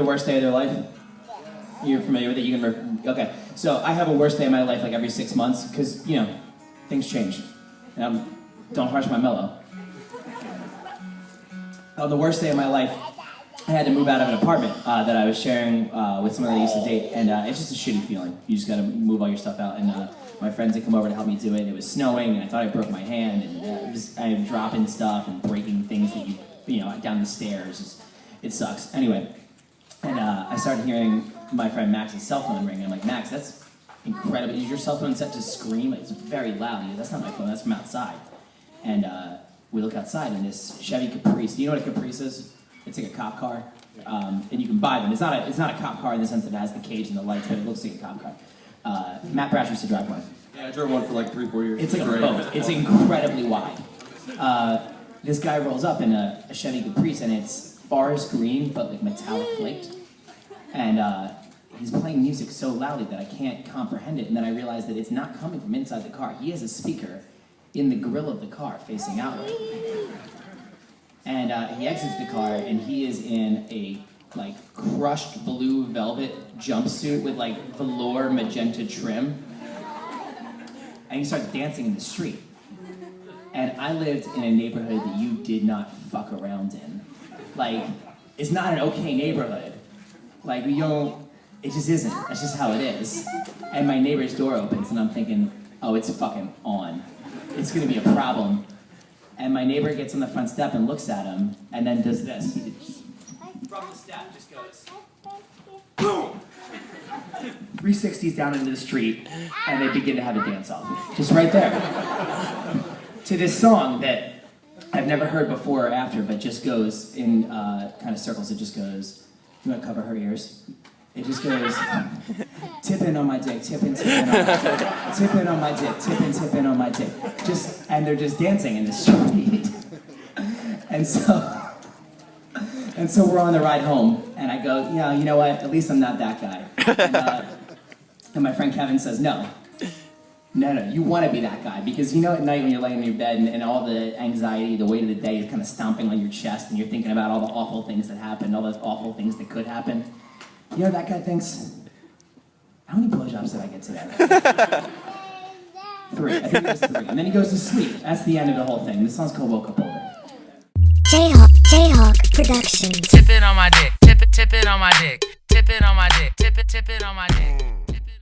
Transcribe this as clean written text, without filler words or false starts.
worst day of their life? You're familiar with it? Okay. So I have a worst day of my life like every 6 months because, you know, things change. And don't harsh my mellow. On the worst day of my life, I had to move out of an apartment that I was sharing with someone that I used to date, and it's just a shitty feeling. You just gotta move all your stuff out, and my friends had come over to help me do it. It was snowing, and I thought I broke my hand, and I am dropping stuff and breaking things that you know, down the stairs. It sucks. Anyway, and I started hearing my friend Max's cell phone ring, and I'm like, Max, that's incredible. Is your cell phone set to scream? It's very loud. He goes, that's not my phone, that's from outside. And we look outside, and this Chevy Caprice, do you know what a Caprice is? It's like a cop car, and you can buy them. It's not a cop car in the sense that it has the cage and the lights, but it looks like a cop car. Matt Brash used to drive one. Yeah, I drove one for like 3-4 years. It's like a boat. It's incredibly wide. This guy rolls up in a Chevy Caprice, and it's forest green, but like metallic flaked. And he's playing music so loudly that I can't comprehend it. And then I realize that it's not coming from inside the car. He has a speaker in the grill of the car facing outward. And he exits the car, and he is in a like crushed blue velvet jumpsuit with like velour magenta trim. And he starts dancing in the street. And I lived in a neighborhood that you did not fuck around in. Like, it's not an okay neighborhood. Like, we don't, it just isn't. That's just how it is. And my neighbor's door opens, and I'm thinking, oh, it's fucking on. It's gonna be a problem. And my neighbor gets on the front step and looks at him, and then does this. He just, from the step, just goes, boom! 360s down into the street, and they begin to have a dance-off. Just right there. To this song that I've never heard before or after, but just goes in kind of circles. It just goes, you want to cover her ears? It just goes, tipping on my dick, tipping on my dick, tipping on my dick, tipping on my dick. And they're just dancing in the street. And so we're on the ride home, and I go, yeah, you know what? At least I'm not that guy. And my friend Kevin says, no, you want to be that guy. Because you know at night when you're laying in your bed and all the anxiety, the weight of the day is kind of stomping on your chest, and you're thinking about all the awful things that happened, all those awful things that could happen. You know what that guy thinks? How many blowjobs did I get today? 3. I think it was 3. And then he goes to sleep. That's the end of the whole thing. This song's called Woke Up Older. J-Hawk Productions. Tip it on my dick, tip it on my dick, tip it on my dick, tip it on my dick.